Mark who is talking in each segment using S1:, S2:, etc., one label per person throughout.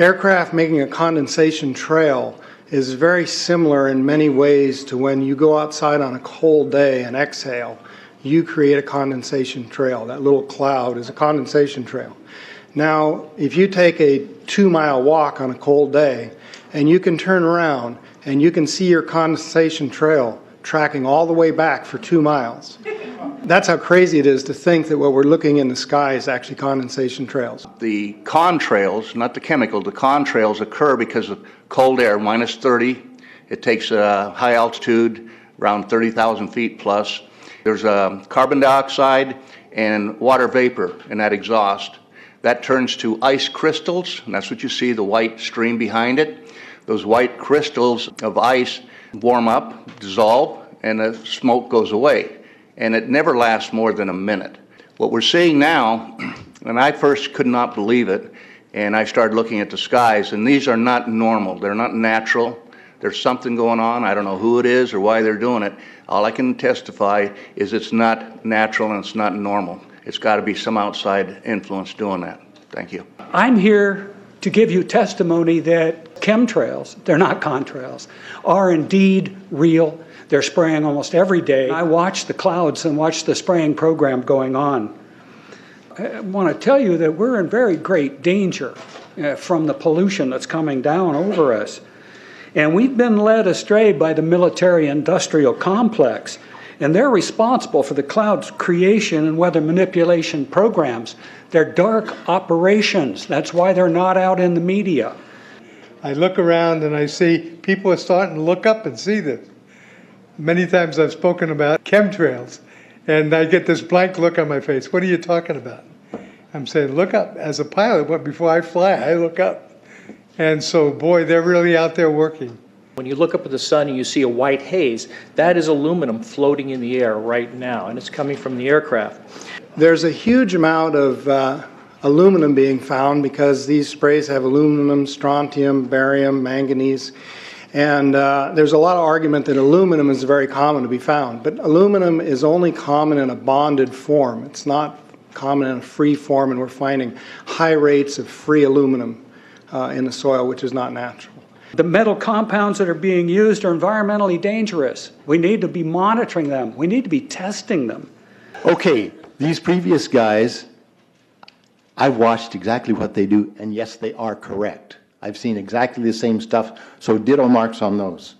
S1: Aircraft making a condensation trail is very similar in many ways to when you go outside on a cold day and exhale. You create a condensation trail. That little cloud is a condensation trail. Now, if you take a 2-mile walk on a cold day and you can turn around and you can see your condensation trail tracking all the way back for 2 miles. That's how crazy it is to think that what we're looking in the sky is actually condensation trails.
S2: The contrails, not the chemical, the contrails occur because of cold air, minus 30. It takes high altitude, around 30,000 feet plus. There's carbon dioxide and water vapor in that exhaust. That turns to ice crystals, and that's what you see, the white stream behind it. Those white crystals of ice warm up, dissolve, and the smoke goes away. And it never lasts more than a minute. What we're seeing now, and I first could not believe it, and I started looking at the skies, and these are not normal. They're not natural. There's something going on. I don't know who it is or why they're doing it. All I can testify is it's not natural and it's not normal. It's got to be some outside influence doing that. Thank you.
S3: I'm here to give you testimony that chemtrails, they're not contrails, are indeed real. They're spraying almost every day. I watch the clouds and watch the spraying program going on. I want to tell you that we're in very great danger from the pollution that's coming down over us. And we've been led astray by the military-industrial complex, and they're responsible for the cloud's creation and weather manipulation programs. They're dark operations. That's why they're not out in the media.
S4: I look around and I see people are starting to look up and see this. Many times I've spoken about chemtrails, and I get this blank look on my face. What are you talking about? I'm saying, look up. As a pilot, before I fly, I look up. And so, boy, they're really out there working.
S5: When you look up at the sun and you see a white haze, that is aluminum floating in the air right now, and it's coming from the aircraft.
S1: There's a huge amount of aluminum being found because these sprays have aluminum, strontium, barium, manganese. And there's a lot of argument that aluminum is very common to be found. But aluminum is only common in a bonded form. It's not common in a free form, and we're finding high rates of free aluminum in the soil, which is not natural.
S3: The metal compounds that are being used are environmentally dangerous. We need to be monitoring them. We need to be testing them.
S6: Okay, these previous guys, I've watched exactly what they do, and yes, they are correct. I've seen exactly the same stuff, so ditto marks on those.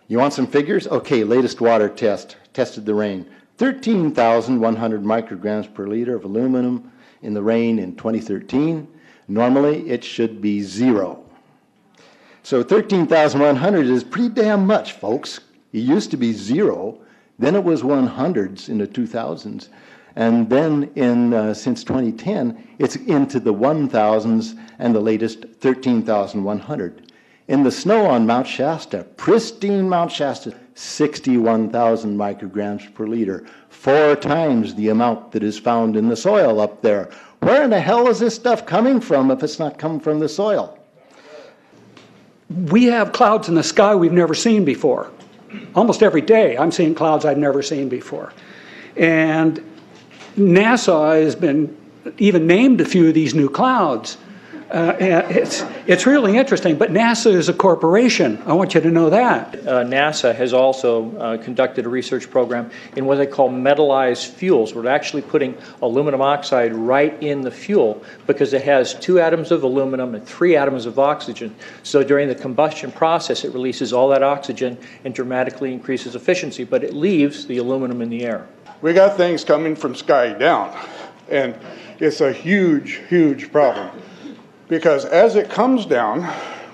S6: You want some figures? Okay, latest water test, tested the rain. 13,100 micrograms per liter of aluminum in the rain in 2013. Normally, it should be 0. So 13,100 is pretty damn much, folks. It used to be 0, then it was 100s in the 2000s, and then since 2010, it's into the 1,000s and the latest 13,100. In the snow on Mount Shasta, pristine Mount Shasta, 61,000 micrograms per liter, 4 times the amount that is found in the soil up there. Where in the hell is this stuff coming from if it's not coming from the soil?
S3: We have clouds in the sky we've never seen before. Almost every day I'm seeing clouds I've never seen before. And NASA has been even named a few of these new clouds. It's really interesting, but NASA is a corporation. I want you to know that.
S5: NASA has also conducted a research program in what they call metallized fuels. We're actually putting aluminum oxide right in the fuel because it has 2 atoms of aluminum and 3 atoms of oxygen. So during the combustion process, it releases all that oxygen and dramatically increases efficiency, but it leaves the aluminum in the air.
S7: We got things coming from sky down, and it's a huge, huge problem. Because as it comes down,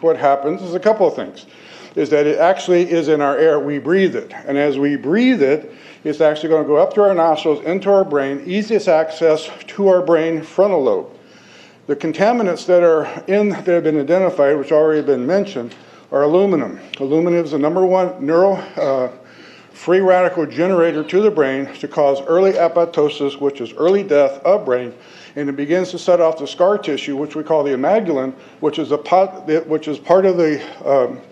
S7: what happens is a couple of things. Is that it actually is in our air, we breathe it. And as we breathe it, it's actually going to go up through our nostrils, into our brain, easiest access to our brain frontal lobe. The contaminants that have been identified, which already have been mentioned, are aluminum. Aluminum is the #1 free radical generator to the brain to cause early apoptosis, which is early death of brain, and it begins to set off the scar tissue, which we call the amygdalin, which is part of the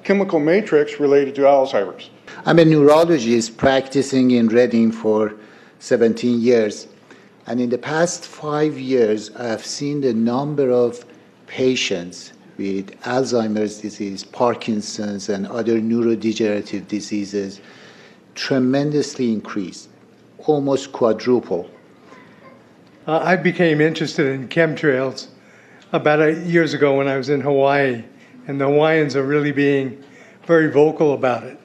S7: chemical matrix related to Alzheimer's.
S8: I'm a neurologist practicing in Reading for 17 years, and in the past 5 years, I have seen the number of patients with Alzheimer's disease, Parkinson's, and other neurodegenerative diseases tremendously increased, almost quadruple.
S4: I became interested in chemtrails about 8 years ago when I was in Hawaii, and the Hawaiians are really being very vocal about it.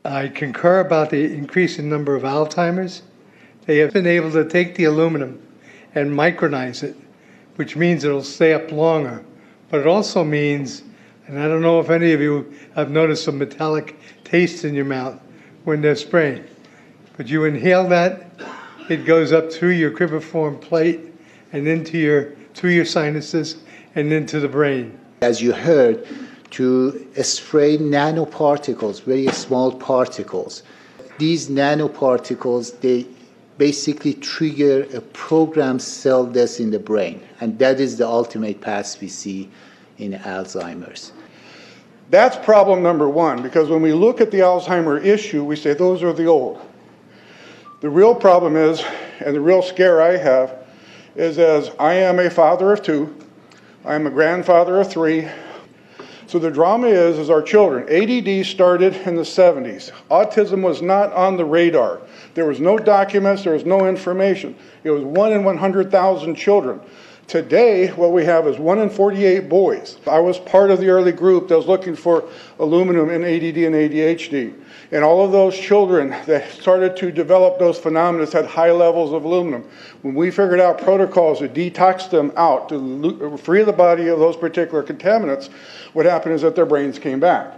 S4: I concur about the increasing number of Alzheimer's. They have been able to take the aluminum and micronize it, which means it'll stay up longer. But it also means, and I don't know if any of you have noticed some metallic taste in your mouth when they're spraying, but you inhale that, it goes up through your cribriform plate and through your sinuses and into the brain.
S8: As you heard, to spray nanoparticles, very small particles. These nanoparticles, they basically trigger a programmed cell death in the brain, and that is the ultimate path we see in Alzheimer's.
S7: That's problem number one, because when we look at the Alzheimer issue, we say those are the old. The real problem is, and the real scare I have, is as I am a father of 2, I am a grandfather of 3. So the drama is our children. ADD started in the 70s. Autism was not on the radar. There was no documents, there was no information. It was 1 in 100,000 children. Today, what we have is 1 in 48 boys. I was part of the early group that was looking for aluminum in ADD and ADHD. And all of those children that started to develop those phenomena had high levels of aluminum. When we figured out protocols to detox them out, to free the body of those particular contaminants, what happened is that their brains came back.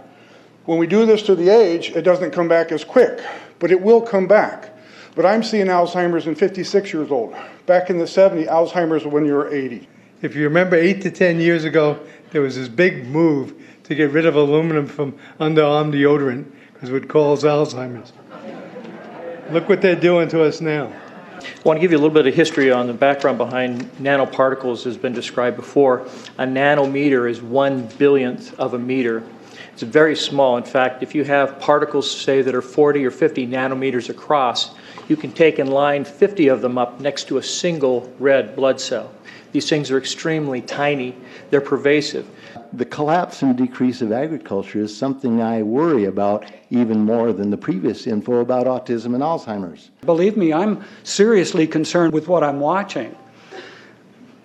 S7: When we do this to the age, it doesn't come back as quick, but it will come back. But I'm seeing Alzheimer's in 56 years old. Back in the 70s, Alzheimer's when you were 80.
S4: If you remember 8 to 10 years ago, there was this big move to get rid of aluminum from underarm deodorant because it would cause Alzheimer's. Look what they're doing to us now.
S5: I want to give you a little bit of history on the background behind nanoparticles has been described before. A nanometer is 1/1000th of a meter. It's very small. In fact, if you have particles, say, that are 40 or 50 nanometers across, you can take and line 50 of them up next to a single red blood cell. These things are extremely tiny. They're pervasive.
S6: The collapse and decrease of agriculture is something I worry about even more than the previous info about autism and Alzheimer's.
S3: Believe me, I'm seriously concerned with what I'm watching.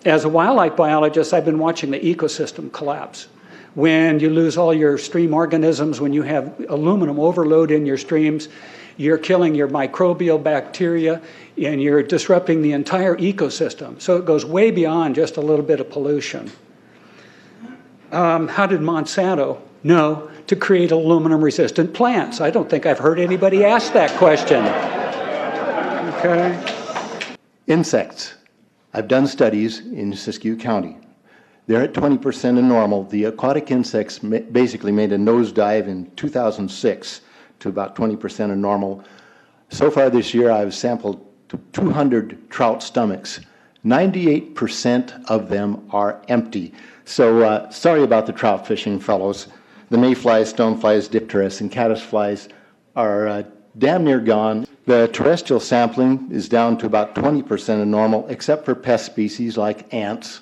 S3: As a wildlife biologist, I've been watching the ecosystem collapse. When you lose all your stream organisms, when you have aluminum overload in your streams, you're killing your microbial bacteria and you're disrupting the entire ecosystem. So it goes way beyond just a little bit of pollution. How did Monsanto know to create aluminum-resistant plants? I don't think I've heard anybody ask that question. Okay.
S6: Insects. I've done studies in Siskiyou County. They're at 20% of normal. The aquatic insects basically made a nosedive in 2006 to about 20% of normal. So far this year, I've sampled 200 trout stomachs. 98% of them are empty. So sorry about the trout fishing, fellows. The mayflies, stoneflies, dipterus, and caddisflies are damn near gone. The terrestrial sampling is down to about 20% of normal, except for pest species like ants.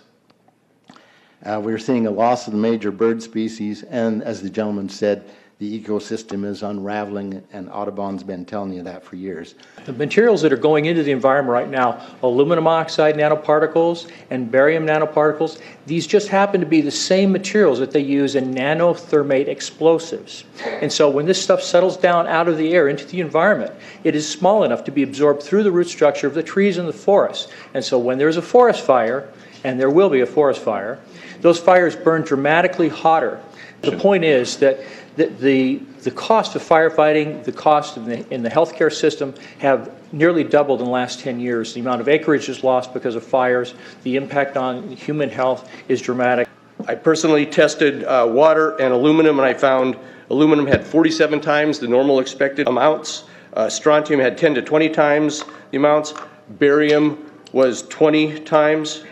S6: We're seeing a loss of the major bird species, and as the gentleman said, the ecosystem is unraveling, and Audubon's been telling you that for years.
S5: The materials that are going into the environment right now, aluminum oxide nanoparticles and barium nanoparticles, these just happen to be the same materials that they use in nanothermate explosives. And so when this stuff settles down out of the air into the environment, it is small enough to be absorbed through the root structure of the trees in the forest. And so when there's a forest fire, and there will be a forest fire, those fires burn dramatically hotter. The point is that the cost of firefighting, the cost in the healthcare system have nearly doubled in the last 10 years. The amount of acreage is lost because of fires. The impact on human health is dramatic.
S9: I personally tested water and aluminum, and I found aluminum had 47 times the normal expected amounts. Strontium had 10 to 20 times the amounts. Barium was 20 times.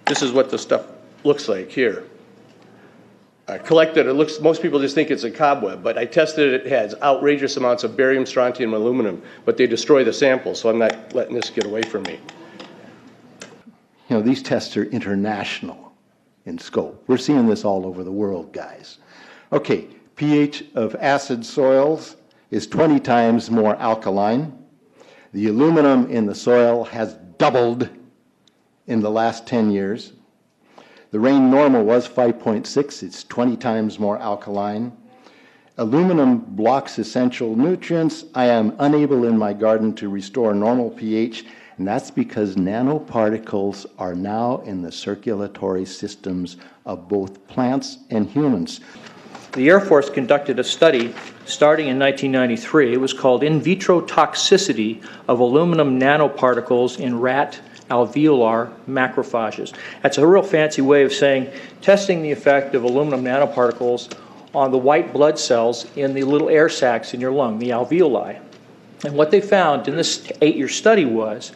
S9: This is what the stuff looks like here. I collected, it looks, most people just think it's a cobweb, but I tested it, it has outrageous amounts of barium, strontium, and aluminum, but they destroy the sample, so I'm not letting this get away from me.
S6: You know, these tests are international. in scope. We're seeing this all over the world, guys. Okay, pH of acid soils is 20 times more alkaline. The aluminum in the soil has doubled in the last 10 years. The rain normal was 5.6. It's 20 times more alkaline. Aluminum blocks essential nutrients. I am unable in my garden to restore normal pH, and that's because nanoparticles are now in the circulatory systems of both plants and humans.
S5: The Air Force conducted a study starting in 1993. It was called In Vitro Toxicity of Aluminum Nanoparticles in Rat Alveolar Macrophages. That's a real fancy way of saying testing the effect of aluminum nanoparticles on the white blood cells in the little air sacs in your lung, the alveoli. And what they found in this 8-year study was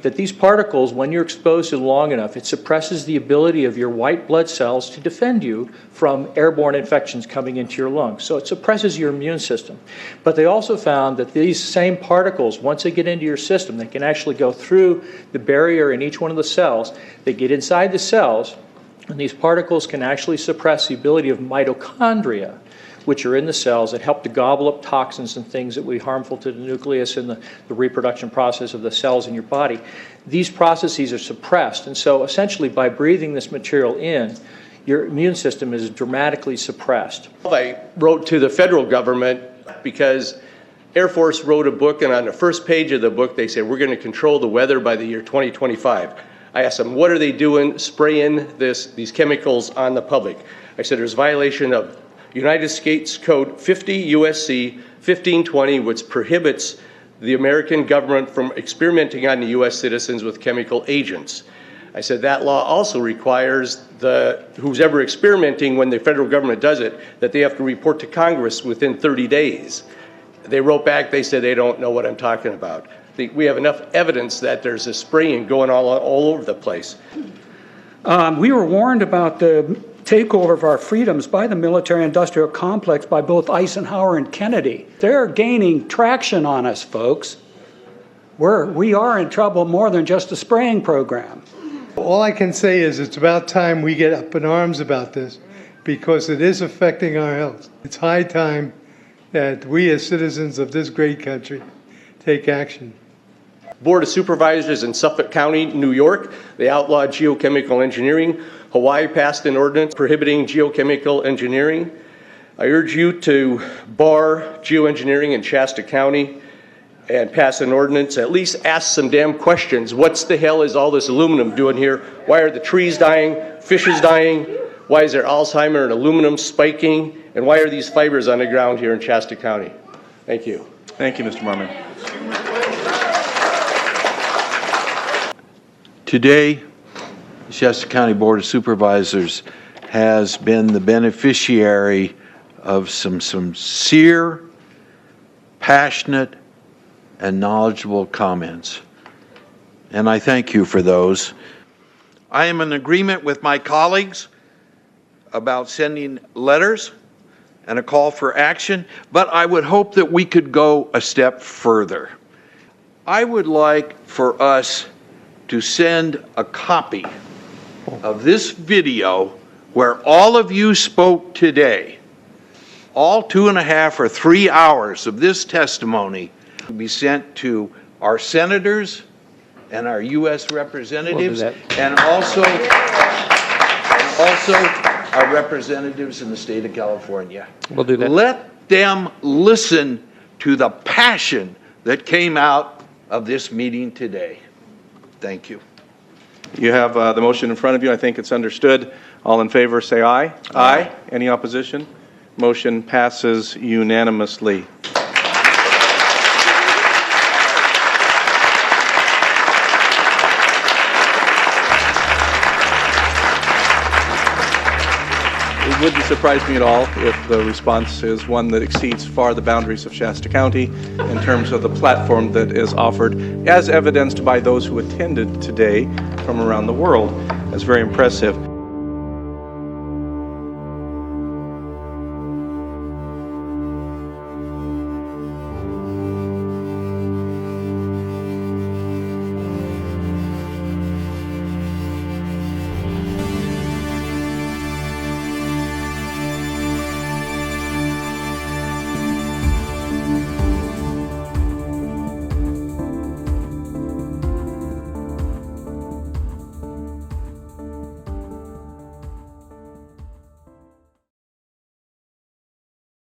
S5: that these particles, when you're exposed to them long enough, it suppresses the ability of your white blood cells to defend you from airborne infections coming into your lungs. So it suppresses your immune system. But they also found that these same particles, once they get into your system, they can actually go through the barrier in each one of the cells. They get inside the cells, and these particles can actually suppress the ability of mitochondria, which are in the cells that help to gobble up toxins and things that would be harmful to the nucleus and the reproduction process of the cells in your body. These processes are suppressed, and so essentially by breathing this material in, your immune system is dramatically suppressed.
S9: I wrote to the federal government because Air Force wrote a book, and on the first page of the book they said, we're going to control the weather by the year 2025. I asked them, what are they doing spraying these chemicals on the public? I said, there's violation of United States Code 50 USC 1520, which prohibits the American government from experimenting on the U.S. citizens with chemical agents. I said that law also requires who's ever experimenting, when the federal government does it, that they have to report to within 30 days. They wrote back, they said they don't know what I'm talking about. We have enough evidence that there's a spraying going all over the place.
S3: We were warned about the takeover of our freedoms by the military-industrial complex by both Eisenhower and Kennedy. They're gaining traction on us, folks. We are in trouble more than just a spraying program.
S4: All I can say is it's about time we get up in arms about this, because it is affecting our health. It's high time that we as citizens of this great country take action.
S9: Board of Supervisors in Suffolk County, New York, they outlawed geochemical engineering. Hawaii passed an ordinance prohibiting geochemical engineering. I urge you to bar geoengineering in Shasta County and pass an ordinance. At least ask some damn questions. What the hell is all this aluminum doing here? Why are the trees dying, fishes dying? Why is there Alzheimer and aluminum spiking? And why are these fibers on the ground here in Shasta County? Thank you.
S10: Thank you, Mr. Marmon. Today, the Shasta County Board of Supervisors has been the beneficiary of some sincere, passionate, and knowledgeable comments. And I thank you for those. I am in agreement with my colleagues about sending letters and a call for action, but I would hope that we could go a step further. I would like for us to send a copy of this video where all of you spoke today, all 2.5 or 3 hours of this testimony, to be sent to our senators and our U.S. representatives, and also our representatives in the state of California.
S5: We'll do that.
S10: Let them listen to the passion that came out of this meeting today. Thank you.
S11: You have the motion in front of you. I think it's understood. All in favor, say aye. Aye. Any opposition? Motion passes unanimously. It wouldn't surprise me at all if the response is one that exceeds far the boundaries of Shasta County in terms of the platform that is offered, as evidenced by those who attended today from around the world. That's very impressive.